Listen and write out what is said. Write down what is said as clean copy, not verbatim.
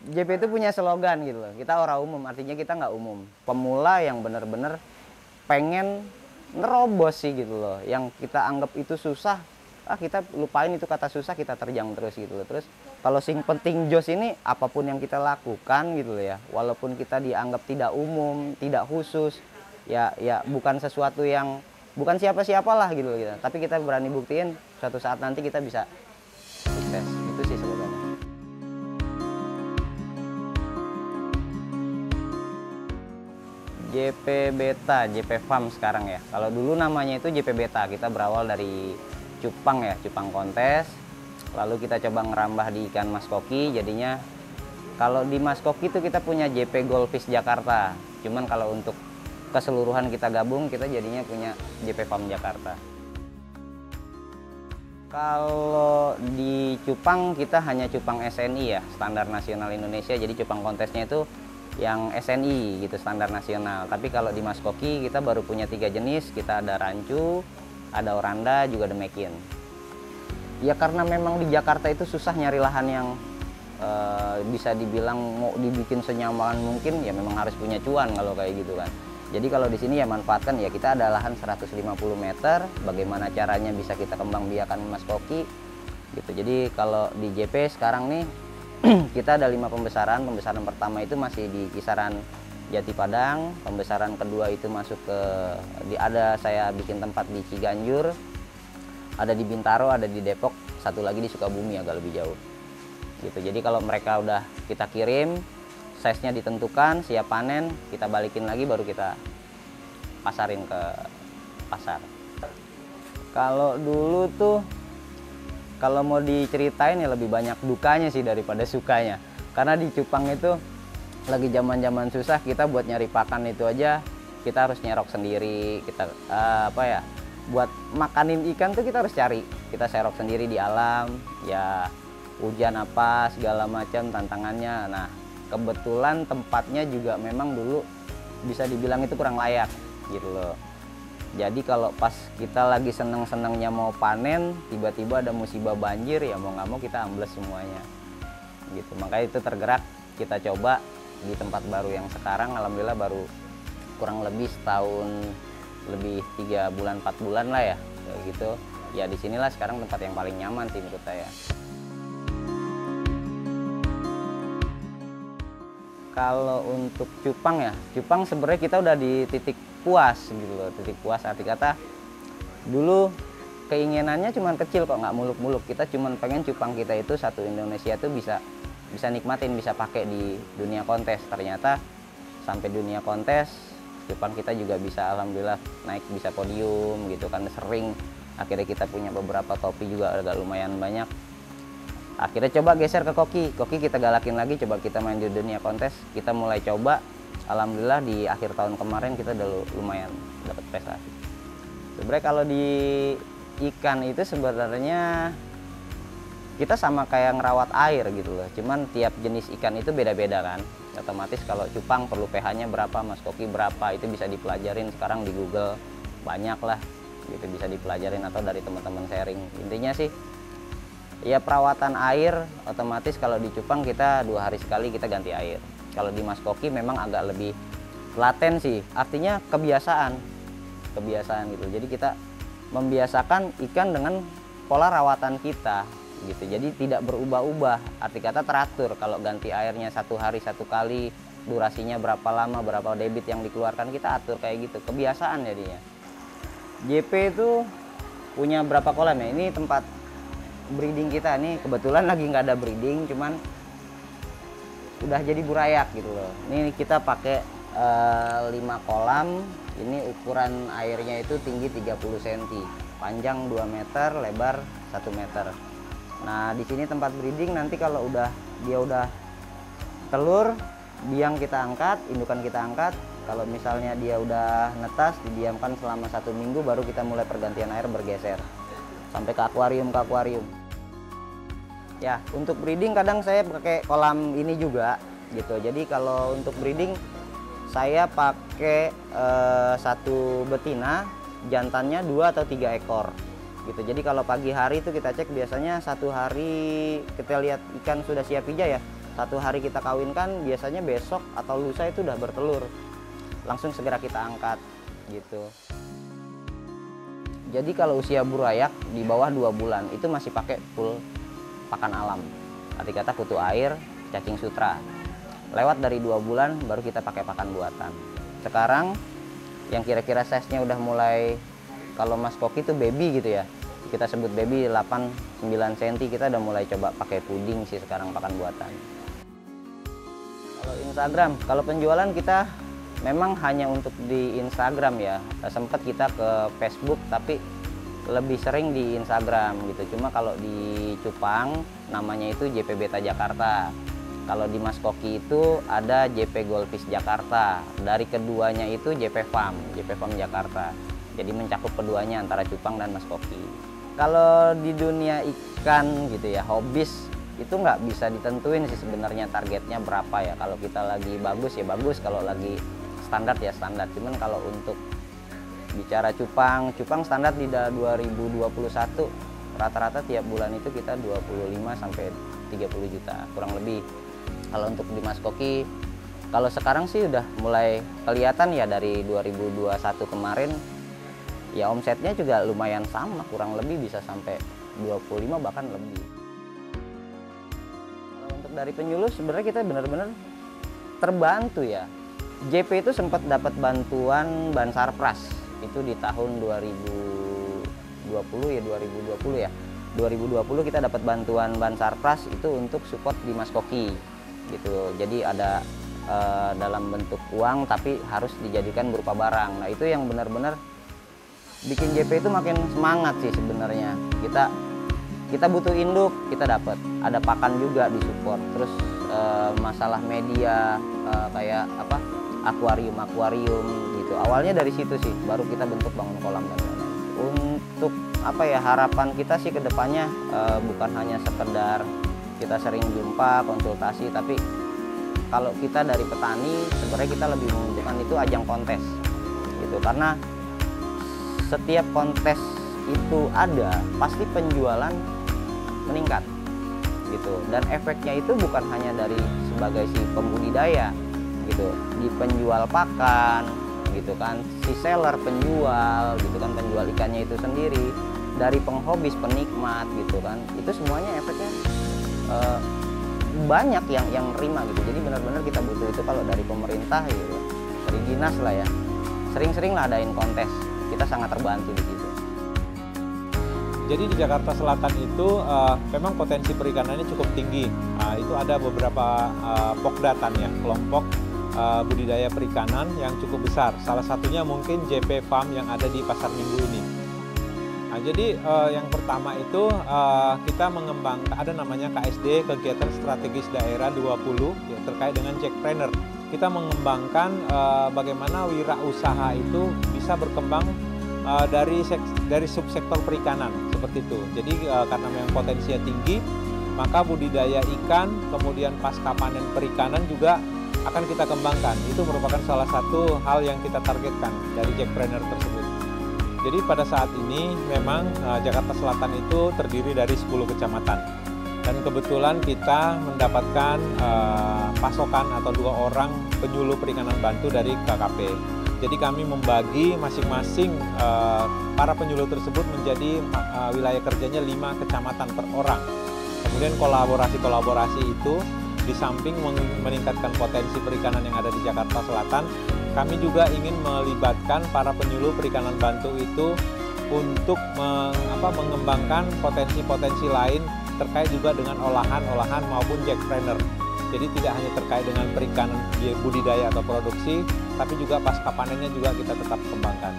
JP itu punya slogan gitu loh, kita orang umum, artinya kita nggak umum. Pemula yang bener-bener pengen nerobos sih gitu loh. Yang kita anggap itu susah, kita lupain itu kata susah, kita terjang terus gitu loh. Terus kalau sing penting jos ini apapun yang kita lakukan gitu loh ya, walaupun kita dianggap tidak umum, tidak khusus, ya bukan sesuatu yang bukan siapa-siapalah gitu loh kita. Tapi kita berani buktiin suatu saat nanti kita bisa sukses. Itu sih slogannya. JP Beta, JP Farm sekarang ya. Kalau dulu namanya itu JP Beta, kita berawal dari cupang ya, cupang kontes. Lalu kita coba ngerambah di ikan mas koki, jadinya kalau di mas koki itu kita punya JP Goldfish Jakarta. Cuman kalau untuk keseluruhan kita gabung, kita jadinya punya JP Farm Jakarta. Kalau di cupang kita hanya cupang SNI ya, standar nasional Indonesia. Jadi cupang kontesnya itu yang SNI gitu, standar nasional. Tapi kalau di mas koki kita baru punya 3 jenis. Kita ada rancu, ada oranda, juga ada mekin. Ya karena memang di Jakarta itu susah nyari lahan yang bisa dibilang mau dibikin senyaman mungkin, ya memang harus punya cuan kalau kayak gitu kan. Jadi kalau di sini ya manfaatkan, ya kita ada lahan 150 meter, bagaimana caranya bisa kita kembang biakan mas koki gitu. Jadi kalau di JP sekarang nih kita ada 5 pembesaran. Pembesaran pertama itu masih di kisaran Jati Padang, pembesaran kedua itu masuk ke ada saya bikin tempat di Ciganjur, ada di Bintaro, ada di Depok, satu lagi di Sukabumi agak lebih jauh gitu. Jadi kalau mereka udah kita kirim, size-nya ditentukan, siap panen, kita balikin lagi baru kita pasarin ke pasar. Kalau dulu tuh kalau mau diceritain ya lebih banyak dukanya sih daripada sukanya. Karena di cupang itu lagi zaman-zaman susah, kita buat nyari pakan itu aja kita harus nyerok sendiri, kita buat makanin ikan tuh kita harus cari, kita serok sendiri di alam, ya hujan apa segala macam tantangannya. Nah kebetulan tempatnya juga memang dulu bisa dibilang itu kurang layak gitu loh. Jadi kalau pas kita lagi seneng-senengnya mau panen, tiba-tiba ada musibah banjir, ya mau nggak mau kita ambles semuanya gitu. Makanya itu tergerak kita coba di tempat baru yang sekarang, alhamdulillah baru kurang lebih setahun lebih 3 bulan 4 bulan lah ya kayak gitu. Ya disinilah sekarang tempat yang paling nyaman sih menurut saya. Kalau untuk cupang ya, cupang sebenarnya kita udah di titik puas gitu loh. Titik puas arti kata dulu keinginannya cuma kecil kok, nggak muluk-muluk. Kita cuma pengen cupang kita itu satu Indonesia tuh bisa nikmatin, bisa pakai di dunia kontes. Ternyata sampai dunia kontes cupang kita juga bisa alhamdulillah naik, bisa podium gitu kan, sering. Akhirnya kita punya beberapa topi juga agak lumayan banyak. Akhirnya coba geser ke koki. Koki kita galakin lagi, coba kita main di dunia kontes. Kita mulai coba, alhamdulillah di akhir tahun kemarin kita udah lumayan dapat prestasi. Sebenarnya kalau di ikan itu sebenarnya kita sama kayak ngerawat air gitu loh. Cuman tiap jenis ikan itu beda-beda kan. Otomatis kalau cupang perlu pH-nya berapa, mas koki berapa, itu bisa dipelajarin sekarang di Google. Banyak lah gitu, bisa dipelajarin atau dari teman-teman sharing. Intinya sih ya perawatan air, otomatis kalau di cupang kita 2 hari sekali kita ganti air. Kalau di mas koki memang agak lebih laten sih, artinya kebiasaan gitu. Jadi kita membiasakan ikan dengan pola rawatan kita gitu. Jadi tidak berubah-ubah, arti kata teratur. Kalau ganti airnya 1 hari 1 kali, durasinya berapa lama, berapa debit yang dikeluarkan, kita atur kayak gitu, kebiasaan jadinya. JP itu punya berapa kolam ya, ini tempat breeding kita nih, kebetulan lagi nggak ada breeding, cuman udah jadi burayak gitu loh. Ini kita pakai 5 kolam. Ini ukuran airnya itu tinggi 30 cm, panjang 2 meter, lebar 1 meter. Nah di sini tempat breeding, nanti kalau dia udah telur, biang kita angkat, indukan kita angkat. Kalau misalnya dia udah netas, didiamkan selama 1 minggu, baru kita mulai pergantian air, bergeser sampai ke akuarium ya. Untuk breeding kadang saya pakai kolam ini juga gitu. Jadi kalau untuk breeding saya pakai 1 betina, jantannya 2 atau 3 ekor gitu. Jadi kalau pagi hari itu kita cek, biasanya 1 hari kita lihat ikan sudah siap hijau ya, 1 hari kita kawinkan, biasanya besok atau lusa itu udah bertelur. Langsung segera kita angkat gitu. Jadi kalau usia burayak di bawah 2 bulan itu masih pakai full pakan alam. Arti kata kutu air, cacing sutra. Lewat dari 2 bulan baru kita pakai pakan buatan. Sekarang yang kira-kira size-nya udah mulai, kalau Mas Koki itu baby gitu ya. Kita sebut baby 8-9 cm, kita udah mulai coba pakai puding sih sekarang pakan buatan. Kalau Instagram, kalau penjualan kita memang hanya untuk di Instagram ya. Sempat kita ke Facebook tapi lebih sering di Instagram gitu. Cuma kalau di Cupang namanya itu JP Beta Jakarta. Kalau di Mas Koki itu ada JP Goldfish Jakarta. Dari keduanya itu JP Farm Jakarta. Jadi mencakup keduanya antara Cupang dan Mas Koki. Kalau di dunia ikan gitu ya, hobis itu nggak bisa ditentuin sih sebenarnya targetnya berapa ya. Kalau kita lagi bagus ya bagus, kalau lagi standar ya standar. Cuman kalau untuk bicara cupang standar di 2021 rata-rata tiap bulan itu kita 25 sampai 30 juta kurang lebih. Kalau untuk di Mas Koki, kalau sekarang sih udah mulai kelihatan ya dari 2021 kemarin ya omsetnya juga lumayan sama, kurang lebih bisa sampai 25 bahkan lebih. Kalau untuk dari penyuluh sebenarnya kita benar-benar terbantu ya. JP itu sempat dapat bantuan Bansarpras itu di tahun 2020 ya. 2020 kita dapat bantuan Bansarpras itu untuk support di Mas Koki gitu. Jadi ada dalam bentuk uang tapi harus dijadikan berupa barang. Nah, itu yang benar-benar bikin JP itu makin semangat sih sebenarnya. Kita butuh induk, kita dapat. Ada pakan juga di support. Terus masalah media kayak apa? Akuarium gitu. Awalnya dari situ sih, baru kita bentuk bangun kolam dan lain-lain. Untuk apa ya, harapan kita sih ke depannya bukan hanya sekedar kita sering jumpa, konsultasi, tapi kalau kita dari petani sebenarnya kita lebih membutuhkan itu ajang kontes gitu. Karena setiap kontes itu ada, pasti penjualan meningkat gitu. Dan efeknya itu bukan hanya dari sebagai si pembudidaya gitu, di penjual pakan gitu kan, si seller penjual gitu kan, penjual ikannya itu sendiri, dari penghobis, penikmat gitu kan, itu semuanya efeknya banyak yang terima gitu. Jadi benar-benar kita butuh itu kalau dari pemerintah gitu, dari dinas lah ya, sering-sering lah adain kontes, kita sangat terbantu di situ. Jadi di Jakarta Selatan itu memang potensi perikanannya cukup tinggi. Itu ada beberapa pokdatan ya, kelompok budidaya perikanan yang cukup besar. Salah satunya mungkin JP Farm yang ada di Pasar Minggu ini. Nah, jadi yang pertama itu kita mengembangkan, ada namanya KSD, Kegiatan Strategis Daerah 20 ya, terkait dengan Jackpreneur. Kita mengembangkan bagaimana wirausaha itu bisa berkembang dari subsektor perikanan seperti itu. Jadi karena memang potensinya tinggi, maka budidaya ikan, kemudian pasca panen perikanan juga akan kita kembangkan. Itu merupakan salah satu hal yang kita targetkan dari Jackpreneur tersebut. Jadi pada saat ini memang Jakarta Selatan itu terdiri dari 10 kecamatan. Dan kebetulan kita mendapatkan pasokan atau 2 orang penyuluh perikanan bantu dari KKP. Jadi kami membagi masing-masing para penyuluh tersebut menjadi wilayah kerjanya 5 kecamatan per orang. Kemudian kolaborasi itu di samping meningkatkan potensi perikanan yang ada di Jakarta Selatan, kami juga ingin melibatkan para penyuluh perikanan bantu itu untuk mengembangkan potensi-potensi lain terkait juga dengan olahan maupun Jackpreneur. Jadi tidak hanya terkait dengan perikanan budidaya atau produksi, tapi juga pasca panennya juga kita tetap kembangkan.